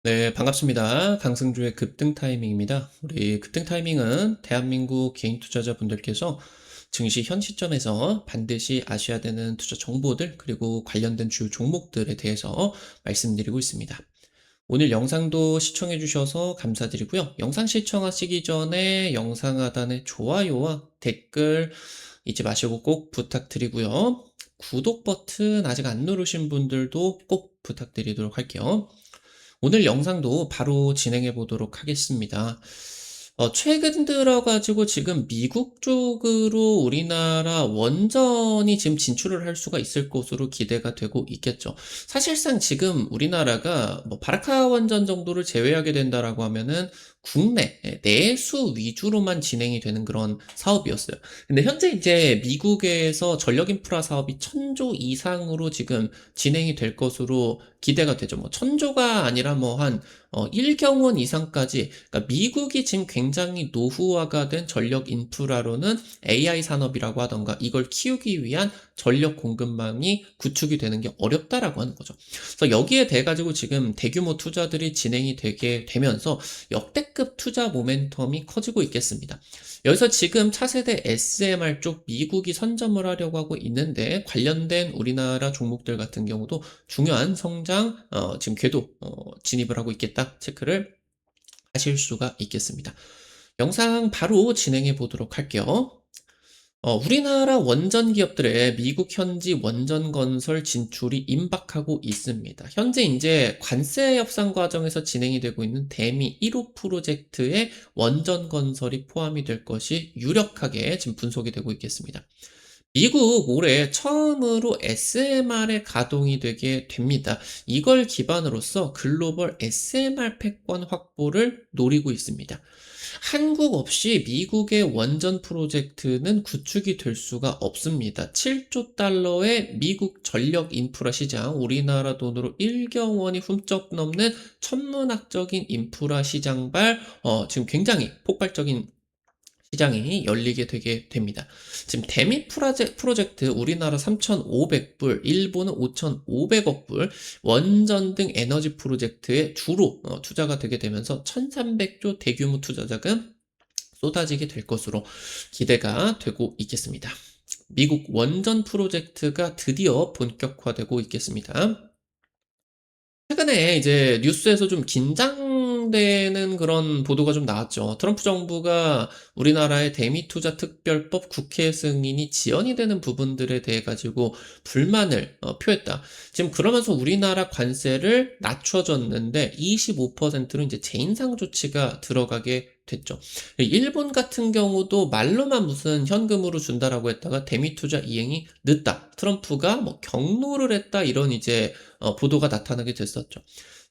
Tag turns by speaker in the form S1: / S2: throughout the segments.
S1: 네, 반갑습니다. 강승주의 급등 타이밍입니다. 우리 급등 타이밍은 대한민국 개인 투자자분들께서 증시 현 시점에서 반드시 아셔야 되는 투자 정보들, 그리고 관련된 주요 종목들에 대해서 말씀드리고 있습니다. 오늘 영상도 시청해 주셔서 감사드리고요. 영상 시청하시기 전에 영상 하단에 좋아요와 댓글 잊지 마시고 꼭 부탁드리고요. 구독 버튼 아직 안 누르신 분들도 꼭 부탁드리도록 할게요. 오늘 영상도 바로 진행해 보도록 하겠습니다. 최근 들어가지고 지금 미국 쪽으로 우리나라 원전이 지금 진출을 할 수가 있을 것으로 기대가 되고 있겠죠. 사실상 지금 우리나라가 뭐 바라카 원전 정도를 제외하게 된다라고 하면은 국내 내수 위주로만 진행이 되는 그런 사업이었어요. 근데 현재 이제 미국에서 전력 인프라 사업이 1000조 이상으로 지금 진행이 될 것으로 기대가 되죠. 뭐 1000조가 아니라 뭐 한 1경원 이상까지, 그러니까 미국이 지금 굉장히 노후화가 된 전력 인프라로는 AI 산업이라고 하던가 이걸 키우기 위한 전력 공급망이 구축이 되는 게 어렵다라고 하는 거죠. 그래서 여기에 대 가지고 지금 대규모 투자들이 진행이 되게 되면서 역대급 투자 모멘텀이 커지고 있겠습니다. 여기서 지금 차세대 SMR 쪽 미국이 선점을 하려고 하고 있는데, 관련된 우리나라 종목들 같은 경우도 중요한 성장 지금 궤도 진입을 하고 있겠다 체크를 하실 수가 있겠습니다. 영상 바로 진행해 보도록 할게요. 우리나라 원전 기업들의 미국 현지 원전 건설 진출이 임박하고 있습니다. 현재 이제 관세 협상 과정에서 진행이 되고 있는 대미 1호 프로젝트의 원전 건설이 포함이 될 것이 유력하게 지금 분석이 되고 있겠습니다. 미국 올해 처음으로 SMR에 가동이 되게 됩니다. 이걸 기반으로써 글로벌 SMR 패권 확보를 노리고 있습니다. 한국 없이 미국의 원전 프로젝트는 구축이 될 수가 없습니다. 7조 달러의 미국 전력 인프라 시장, 우리나라 돈으로 1경원이 훌쩍 넘는 천문학적인 인프라 시장발, 지금 굉장히 폭발적인 시장이 열리게 되게 됩니다. 지금 대미 프로젝트 우리나라 3,500불, 일본은 5,500억 불, 원전 등 에너지 프로젝트에 주로 투자가 되게 되면서 1,300조 대규모 투자 자금 쏟아지게 될 것으로 기대가 되고 있겠습니다. 미국 원전 프로젝트가 드디어 본격화되고 있겠습니다. 최근에 이제 뉴스에서 좀 긴장되는 그런 보도가 좀 나왔죠. 트럼프 정부가 우리나라의 대미 투자 특별법 국회 승인이 지연이 되는 부분들에 대해 가지고 불만을 표했다. 지금 그러면서 우리나라 관세를 낮춰줬는데 25%로 이제 재인상 조치가 들어가게 됐죠. 일본 같은 경우도 말로만 무슨 현금으로 준다라고 했다가 대미 투자 이행이 늦다. 트럼프가 뭐 경로를 했다, 이런 이제 보도가 나타나게 됐었죠.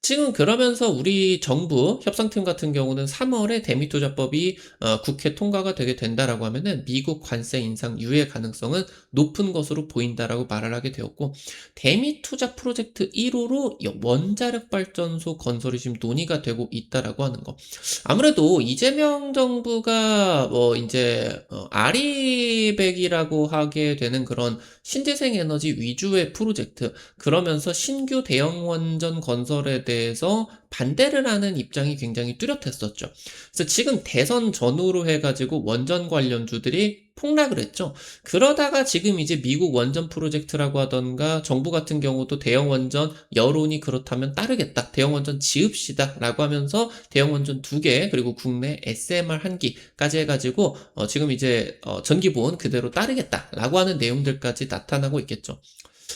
S1: 지금 그러면서 우리 정부 협상팀 같은 경우는 3월에 대미투자법이 국회 통과가 되게 된다라고 하면은 미국 관세 인상 유예 가능성은 높은 것으로 보인다라고 말을 하게 되었고, 대미투자 프로젝트 1호로 원자력 발전소 건설이 지금 논의가 되고 있다라고 하는 거. 아무래도 이재명 정부가 뭐 이제 아리백이라고 하게 되는 그런 신재생 에너지 위주의 프로젝트, 그러면서 신규 대형 원전 건설에 대해서 반대를 하는 입장이 굉장히 뚜렷했었죠. 그래서 지금 대선 전후로 해가지고 원전 관련주들이 폭락을 했죠. 그러다가 지금 이제 미국 원전 프로젝트라고 하던가 정부 같은 경우도 대형 원전 여론이 그렇다면 따르겠다, 대형 원전 지읍시다 라고 하면서 대형 원전 2개, 그리고 국내 SMR 1기까지 해가지고 지금 이제 전기보온 그대로 따르겠다 라고 하는 내용들까지 나타나고 있겠죠.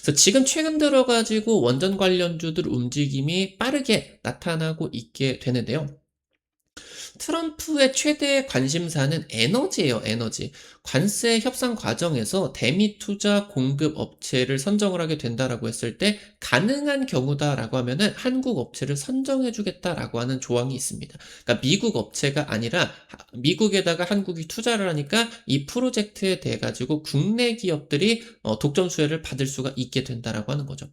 S1: 그래서 지금 최근 들어가지고 원전 관련주들 움직임이 빠르게 나타나고 있게 되는데요. 트럼프의 최대 관심사는 에너지예요, 에너지. 관세 협상 과정에서 대미 투자 공급 업체를 선정을 하게 된다라고 했을 때 가능한 경우다라고 하면은 한국 업체를 선정해 주겠다라고 하는 조항이 있습니다. 그러니까 미국 업체가 아니라 미국에다가 한국이 투자를 하니까 이 프로젝트에 대해 가지고 국내 기업들이 독점 수혜를 받을 수가 있게 된다라고 하는 거죠.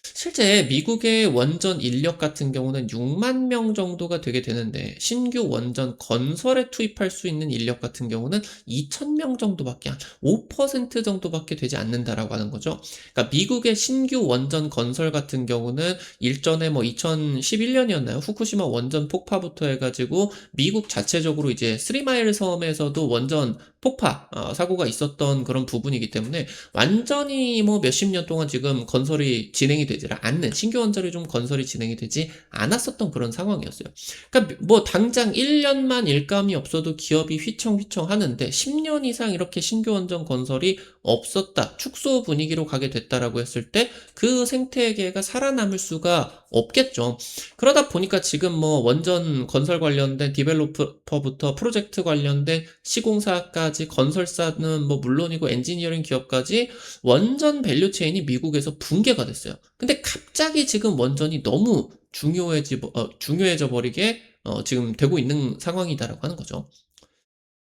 S1: 실제 미국의 원전 인력 같은 경우는 6만 명 정도가 되게 되는데 신규 원전 건설에 투입할 수 있는 인력 같은 경우는 2천 명 정도밖에 5% 정도밖에 되지 않는다라고 하는 거죠. 그러니까 미국의 신규 원전 건설 같은 경우는 일전에 뭐 2011년이었나요? 후쿠시마 원전 폭파부터 해가지고 미국 자체적으로 이제 스리마일 섬에서도 원전 폭파 사고가 있었던 그런 부분이기 때문에 완전히 뭐 몇십 년 동안 지금 건설이 진행이 되지 않는 신규 원전이 좀 건설이 진행이 되지 않았었던 그런 상황이었어요. 그러니까 뭐 당장 1년만 일감이 없어도 기업이 휘청휘청 하는데 10년 이상 이렇게 신규 원전 건설이 없었다. 축소 분위기로 가게 됐다라고 했을 때 그 생태계가 살아남을 수가 없겠죠. 그러다 보니까 지금 뭐 원전 건설 관련된 디벨로퍼부터 프로젝트 관련된 시공사까지 건설사는 뭐 물론이고 엔지니어링 기업까지 원전 밸류 체인이 미국에서 붕괴가 됐어요. 근데 갑자기 지금 원전이 너무 중요해져 버리게 지금 되고 있는 상황이다라고 하는 거죠.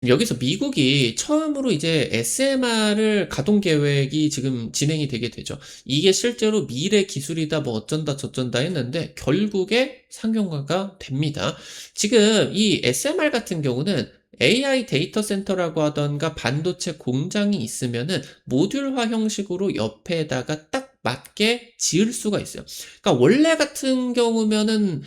S1: 여기서 미국이 처음으로 이제 SMR을 가동 계획이 지금 진행이 되게 되죠. 이게 실제로 미래 기술이다, 뭐 어쩐다 저쩐다 했는데 결국에 상용화가 됩니다. 지금 이 SMR 같은 경우는 AI 데이터 센터라고 하던가 반도체 공장이 있으면은 모듈화 형식으로 옆에다가 딱 맞게 지을 수가 있어요. 그러니까 원래 같은 경우면은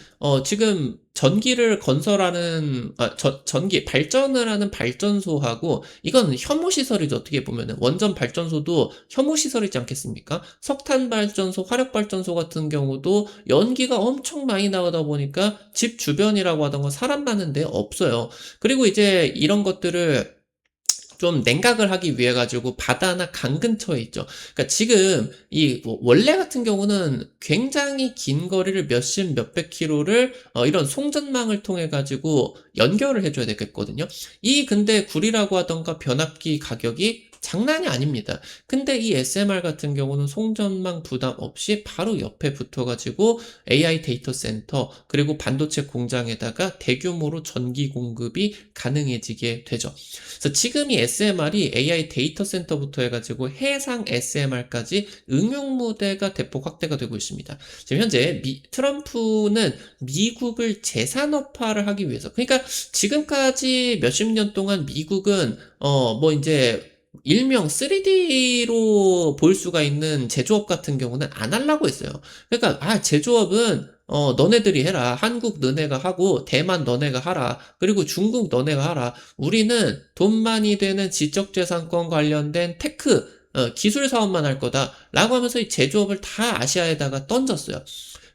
S1: 지금 전기를 건설하는 전기 발전을 하는 발전소하고 이건 혐오 시설이죠. 어떻게 보면은 원전 발전소도 혐오 시설이지 않겠습니까? 석탄 발전소, 화력 발전소 같은 경우도 연기가 엄청 많이 나오다 보니까 집 주변이라고 하던가 사람 많은 데 없어요. 그리고 이제 이런 것들을 좀 냉각을 하기 위해 가지고 바다나 강 근처에 있죠. 그러니까 지금 이뭐 원래 같은 경우는 굉장히 긴 거리를 몇십 몇백 킬로를 이런 송전망을 통해 가지고 연결을 해줘야 되겠거든요. 이 근데 구리라고 하던가 변압기 가격이 장난이 아닙니다. 근데 이 SMR 같은 경우는 송전망 부담 없이 바로 옆에 붙어가지고 AI 데이터 센터 그리고 반도체 공장에다가 대규모로 전기 공급이 가능해지게 되죠. 그래서 지금 이 SMR이 AI 데이터 센터부터 해가지고 해상 SMR까지 응용 무대가 대폭 확대가 되고 있습니다. 지금 현재 트럼프는 미국을 재산업화를 하기 위해서, 그러니까 지금까지 몇십 년 동안 미국은 뭐 이제 일명 3D로 볼 수가 있는 제조업 같은 경우는 안 하려고 했어요. 그러니까 제조업은 너네들이 해라. 한국 너네가 하고 대만 너네가 하라. 그리고 중국 너네가 하라. 우리는 돈 많이 되는 지적재산권 관련된 테크 기술 사업만 할 거다라고 하면서 이 제조업을 다 아시아에다가 던졌어요.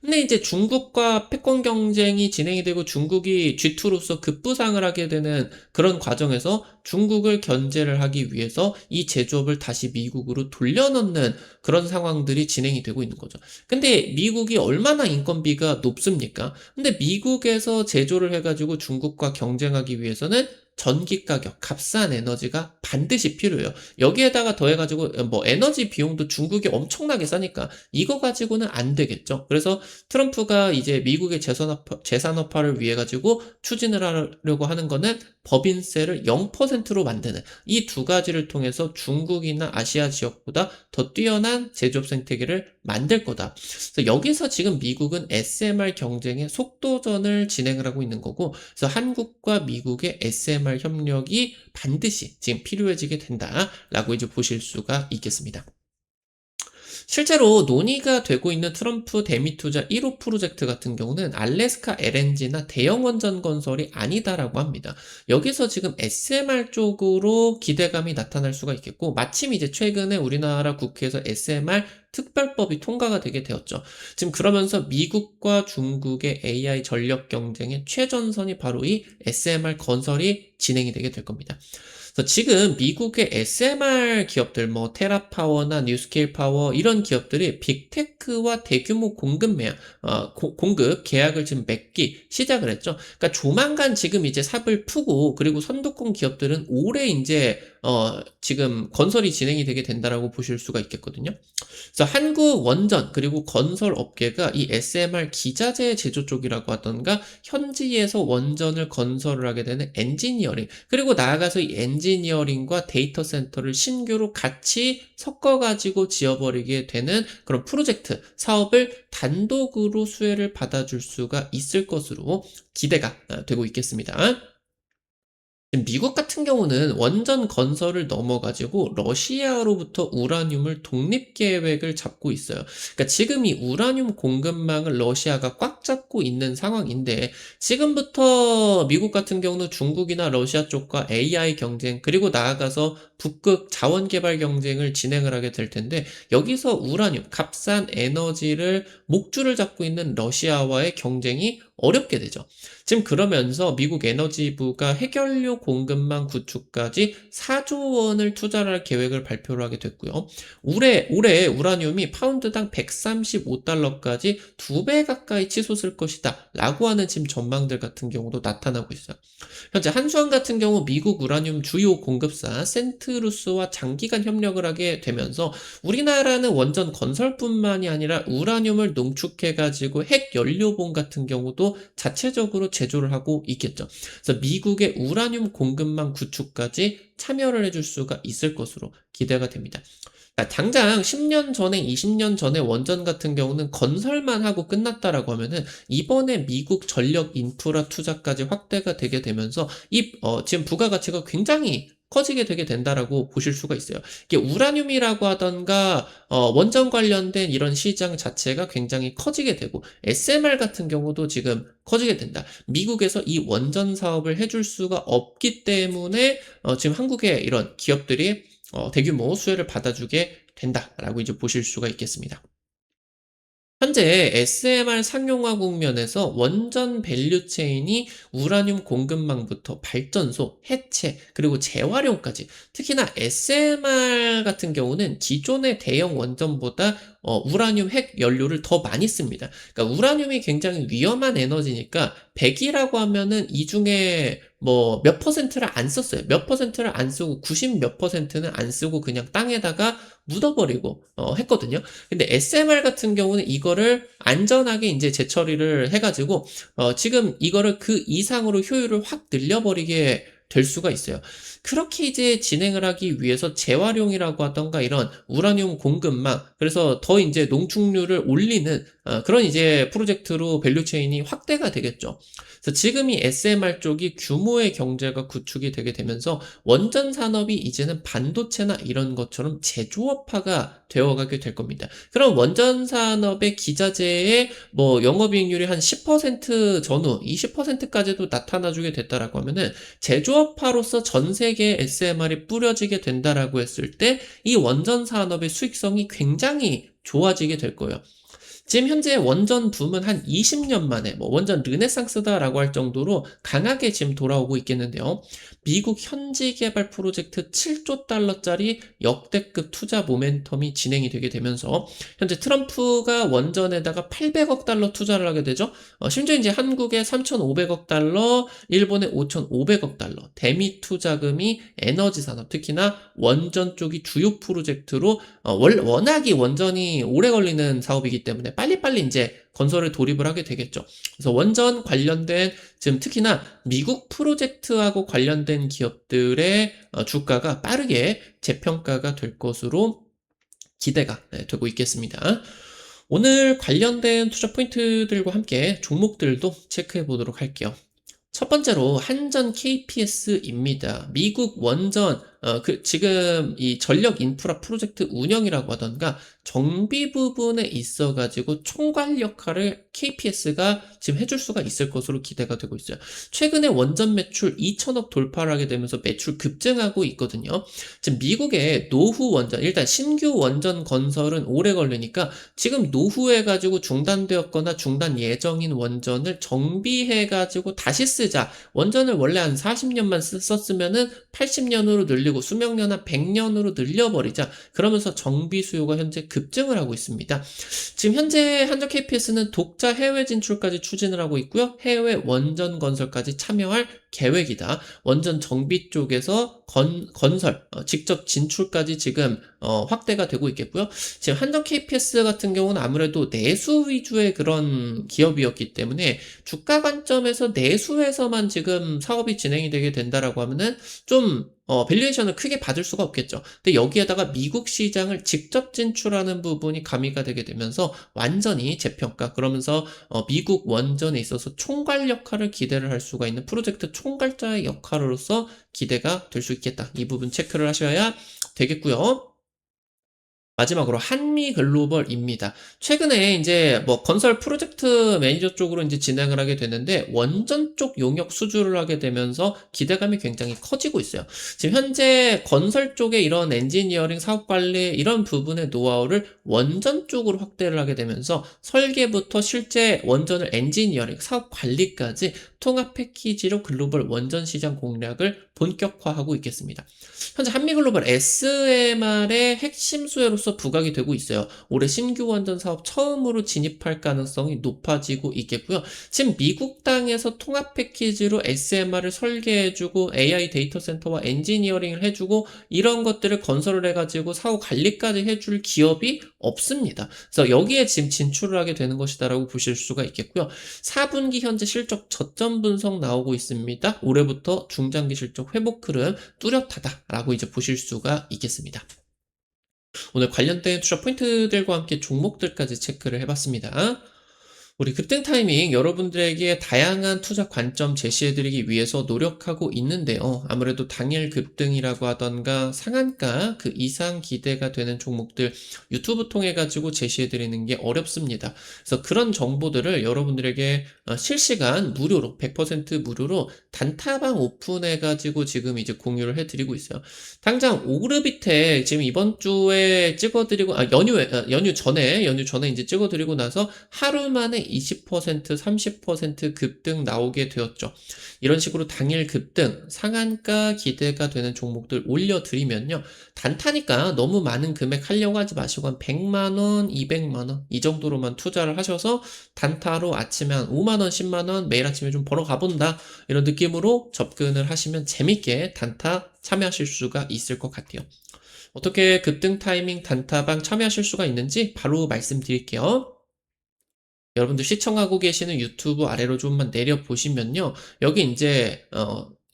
S1: 근데 이제 중국과 패권 경쟁이 진행이 되고 중국이 G2로서 급부상을 하게 되는 그런 과정에서 중국을 견제를 하기 위해서 이 제조업을 다시 미국으로 돌려놓는 그런 상황들이 진행이 되고 있는 거죠. 근데 미국이 얼마나 인건비가 높습니까? 근데 미국에서 제조를 해가지고 중국과 경쟁하기 위해서는 전기 가격, 값싼 에너지가 반드시 필요해요. 여기에다가 더해가지고 뭐 에너지 비용도 중국이 엄청나게 싸니까 이거 가지고는 안 되겠죠. 그래서 트럼프가 이제 미국의 재산업화를 위해 가지고 추진을 하려고 하는 거는 법인세를 0%로 만드는 이 두 가지를 통해서 중국이나 아시아 지역보다 더 뛰어난 제조업 생태계를 만들 거다. 그래서 여기서 지금 미국은 SMR 경쟁의 속도전을 진행을 하고 있는 거고, 그래서 한국과 미국의 SMR 협력이 반드시 지금 필요해지게 된다라고 이제 보실 수가 있겠습니다. 실제로 논의가 되고 있는 트럼프 대미 투자 1호 프로젝트 같은 경우는 알래스카 LNG나 대형 원전 건설이 아니다라고 합니다. 여기서 지금 SMR 쪽으로 기대감이 나타날 수가 있겠고, 마침 이제 최근에 우리나라 국회에서 SMR 특별법이 통과가 되게 되었죠. 지금 그러면서 미국과 중국의 AI 전력 경쟁의 최전선이 바로 이 SMR 건설이 진행이 되게 될 겁니다. 그래서 지금 미국의 SMR 기업들, 뭐 테라파워나 뉴스케일 파워 이런 기업들이 빅테크와 대규모 공급 계약을 지금 맺기 시작을 했죠. 그러니까 조만간 지금 이제 삽을 푸고, 그리고 선두권 기업들은 올해 이제 지금 건설이 진행이 되게 된다라고 보실 수가 있겠거든요. 그래서 한국 원전 그리고 건설 업계가 이 SMR 기자재 제조 쪽이라고 하던가 현지에서 원전을 건설을 하게 되는 엔지니어링 그리고 나아가서 이 엔지니어링과 데이터 센터를 신규로 같이 섞어 가지고 지어버리게 되는 그런 프로젝트 사업을 단독으로 수혜를 받아줄 수가 있을 것으로 기대가 되고 있겠습니다. 지금 미국 같은 경우는 원전 건설을 넘어 가지고 러시아로부터 우라늄을 독립 계획을 잡고 있어요. 그러니까 지금 이 우라늄 공급망을 러시아가 꽉 잡고 있는 상황인데 지금부터 미국 같은 경우는 중국이나 러시아 쪽과 AI 경쟁 그리고 나아가서 북극 자원 개발 경쟁을 진행을 하게 될 텐데 여기서 우라늄 값싼 에너지를 목줄을 잡고 있는 러시아와의 경쟁이 어렵게 되죠. 지금 그러면서 미국 에너지부가 해결료 공급망 구축까지 4조 원을 투자를 할 계획을 발표를 하게 됐고요. 올해 우라늄이 파운드당 135달러까지 2배 가까이 치솟을 것이다 라고 하는 지금 전망들 같은 경우도 나타나고 있어요. 현재 한수원 같은 경우 미국 우라늄 주요 공급사 센트루스와 장기간 협력을 하게 되면서 우리나라는 원전 건설뿐만이 아니라 우라늄을 농축해가지고 핵 연료봉 같은 경우도 자체적으로 제조를 하고 있겠죠. 그래서 미국의 우라늄 공급망 구축까지 참여를 해줄 수가 있을 것으로 기대가 됩니다. 당장 10년 전에 20년 전에 원전 같은 경우는 건설만 하고 끝났다라고 하면은 이번에 미국 전력 인프라 투자까지 확대가 되게 되면서 지금 부가가치가 굉장히 커지게 되게 된다라고 보실 수가 있어요. 이게 우라늄이라고 하던가 원전 관련된 이런 시장 자체가 굉장히 커지게 되고 SMR 같은 경우도 지금 커지게 된다. 미국에서 이 원전 사업을 해줄 수가 없기 때문에 지금 한국의 이런 기업들이 대규모 수혜를 받아주게 된다라고 이제 보실 수가 있겠습니다. 현재 SMR 상용화 국면에서 원전 밸류체인이 우라늄 공급망부터 발전소, 해체, 그리고 재활용까지 특히나 SMR 같은 경우는 기존의 대형 원전보다 우라늄 핵 연료를 더 많이 씁니다. 그러니까 우라늄이 굉장히 위험한 에너지니까 100이라고 하면은 이 중에 뭐 몇 퍼센트를 안 썼어요. 몇 퍼센트를 안 쓰고 90 몇 퍼센트는 안 쓰고 그냥 땅에다가 묻어버리고 했거든요. 근데 SMR 같은 경우는 이거를 안전하게 이제 재처리를 해가지고 지금 이거를 그 이상으로 효율을 확 늘려버리게 될 수가 있어요. 그렇게 이제 진행을 하기 위해서 재활용이라고 하던가 이런 우라늄 공급망, 그래서 더 이제 농축률을 올리는 그런 이제 프로젝트로 밸류체인이 확대가 되겠죠. 그래서 지금 이 SMR 쪽이 규모의 경제가 구축이 되게 되면서 원전 산업이 이제는 반도체나 이런 것처럼 제조업화가 되어가게 될 겁니다. 그럼 원전 산업의 기자재의 뭐 영업이익률이 한 10% 전후, 20%까지도 나타나주게 됐다라고 하면은 제조업화로서 전 세계에 SMR이 뿌려지게 된다라고 했을 때 이 원전 산업의 수익성이 굉장히 좋아지게 될 거예요. 지금 현재 원전 붐은 한 20년 만에 원전 르네상스다라고 할 정도로 강하게 지금 돌아오고 있겠는데요. 미국 현지 개발 프로젝트 7조 달러짜리 역대급 투자 모멘텀이 진행이 되게 되면서 현재 트럼프가 원전에다가 800억 달러 투자를 하게 되죠. 심지어 이제 한국에 3,500억 달러, 일본에 5,500억 달러, 대미 투자금이 에너지 산업, 특히나 원전 쪽이 주요 프로젝트로 워낙이 원전이 오래 걸리는 사업이기 때문에 빨리빨리 이제 건설에 돌입을 하게 되겠죠. 그래서 원전 관련된 지금 특히나 미국 프로젝트하고 관련된 기업들의 주가가 빠르게 재평가가 될 것으로 기대가 되고 있겠습니다. 오늘 관련된 투자 포인트들과 함께 종목들도 체크해 보도록 할게요. 첫 번째로 한전 KPS입니다. 미국 원전 지금 이 전력 인프라 프로젝트 운영이라고 하던가 정비 부분에 있어가지고 총괄 역할을 KPS가 지금 해줄 수가 있을 것으로 기대가 되고 있어요. 최근에 원전 매출 2천억 돌파를 하게 되면서 매출 급증하고 있거든요. 지금 미국의 노후 원전, 일단 신규 원전 건설은 오래 걸리니까 지금 노후해가지고 중단되었거나 중단 예정인 원전을 정비해가지고 다시 쓰자. 원전을 원래 한 40년만 썼으면은 80년으로 늘려 올리고 수명년 한 100년으로 늘려버리자. 그러면서 정비 수요가 현재 급증을 하고 있습니다. 지금 현재 한전 KPS는 독자 해외 진출까지 추진을 하고 있고요. 해외 원전 건설까지 참여할 계획이다. 원전 정비 쪽에서 건설, 직접 진출까지 지금 확대가 되고 있겠고요. 지금 한전 KPS 같은 경우는 아무래도 내수 위주의 그런 기업이었기 때문에 주가 관점에서 내수에서만 지금 사업이 진행이 되게 된다라고 하면은 좀 밸류에이션을 크게 받을 수가 없겠죠. 근데 여기에다가 미국 시장을 직접 진출하는 부분이 가미가 되게 되면서 완전히 재평가, 그러면서 미국 원전에 있어서 총괄 역할을 기대를 할 수가 있는 프로젝트 총괄자의 역할로서 기대가 될 수 있겠다. 이 부분 체크를 하셔야 되겠고요. 마지막으로 한미글로벌입니다. 최근에 이제 뭐 건설 프로젝트 매니저 쪽으로 이제 진행을 하게 되는데 원전 쪽 용역 수주를 하게 되면서 기대감이 굉장히 커지고 있어요. 지금 현재 건설 쪽에 이런 엔지니어링, 사업 관리 이런 부분의 노하우를 원전 쪽으로 확대를 하게 되면서 설계부터 실제 원전을 엔지니어링, 사업 관리까지 통합 패키지로 글로벌 원전 시장 공략을 본격화하고 있겠습니다. 현재 한미글로벌 SMR의 핵심 수혜로서 부각이 되고 있어요. 올해 신규 원전 사업 처음으로 진입할 가능성이 높아지고 있겠고요. 지금 미국 땅에서 통합 패키지로 SMR을 설계해주고 AI 데이터 센터와 엔지니어링을 해주고 이런 것들을 건설을 해가지고 사후 관리까지 해줄 기업이 없습니다. 그래서 여기에 지금 진출을 하게 되는 것이다라고 보실 수가 있겠고요. 4분기 현재 실적 저점 분석 나오고 있습니다. 올해부터 중장기 실적 회복 흐름 뚜렷하다라고 이제 보실 수가 있겠습니다. 오늘 관련된 투자 포인트들과 함께 종목들까지 체크를 해봤습니다. 우리 급등 타이밍 여러분들에게 다양한 투자 관점 제시해드리기 위해서 노력하고 있는데요. 아무래도 당일 급등이라고 하던가 상한가 그 이상 기대가 되는 종목들 유튜브 통해 가지고 제시해드리는 게 어렵습니다. 그래서 그런 정보들을 여러분들에게 실시간 무료로 100% 무료로 단타방 오픈해 가지고 지금 이제 공유를 해드리고 있어요. 당장 오르비텍 지금 이번 주에 찍어드리고 연휴 전에 이제 찍어드리고 나서 하루 만에 20%, 30% 급등 나오게 되었죠. 이런 식으로 당일 급등, 상한가 기대가 되는 종목들 올려드리면요. 단타니까 너무 많은 금액 하려고 하지 마시고 한 100만원, 200만원 이 정도로만 투자를 하셔서 단타로 아침에 한 5만원, 10만원 매일 아침에 좀 벌어 가본다. 이런 느낌으로 접근을 하시면 재밌게 단타 참여하실 수가 있을 것 같아요. 어떻게 급등 타이밍 단타방 참여하실 수가 있는지 바로 말씀드릴게요. 여러분들 시청하고 계시는 유튜브 아래로 좀만 내려보시면요. 여기 이제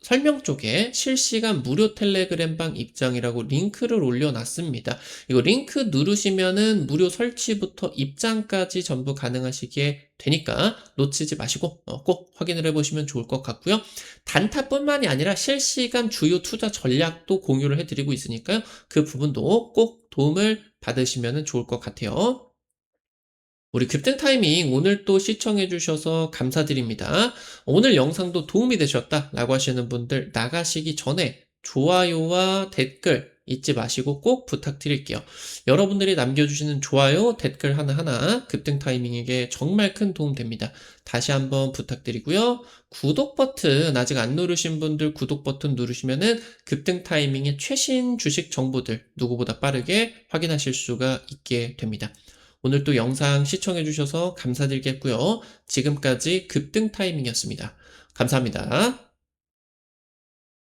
S1: 설명 쪽에 실시간 무료 텔레그램방 입장이라고 링크를 올려놨습니다. 이거 링크 누르시면은 무료 설치부터 입장까지 전부 가능하시게 되니까 놓치지 마시고 꼭 확인을 해보시면 좋을 것 같고요. 단타뿐만이 아니라 실시간 주요 투자 전략도 공유를 해드리고 있으니까요. 그 부분도 꼭 도움을 받으시면 좋을 것 같아요. 우리 급등 타이밍 오늘 또 시청해 주셔서 감사드립니다. 오늘 영상도 도움이 되셨다라고 하시는 분들 나가시기 전에 좋아요와 댓글 잊지 마시고 꼭 부탁드릴게요. 여러분들이 남겨주시는 좋아요, 댓글 하나하나 급등 타이밍에게 정말 큰 도움 됩니다. 다시 한번 부탁드리고요. 구독 버튼 아직 안 누르신 분들 구독 버튼 누르시면은 급등 타이밍의 최신 주식 정보들 누구보다 빠르게 확인하실 수가 있게 됩니다. 오늘 또 영상 시청해주셔서 감사드리겠고요. 지금까지 급등 타이밍이었습니다. 감사합니다.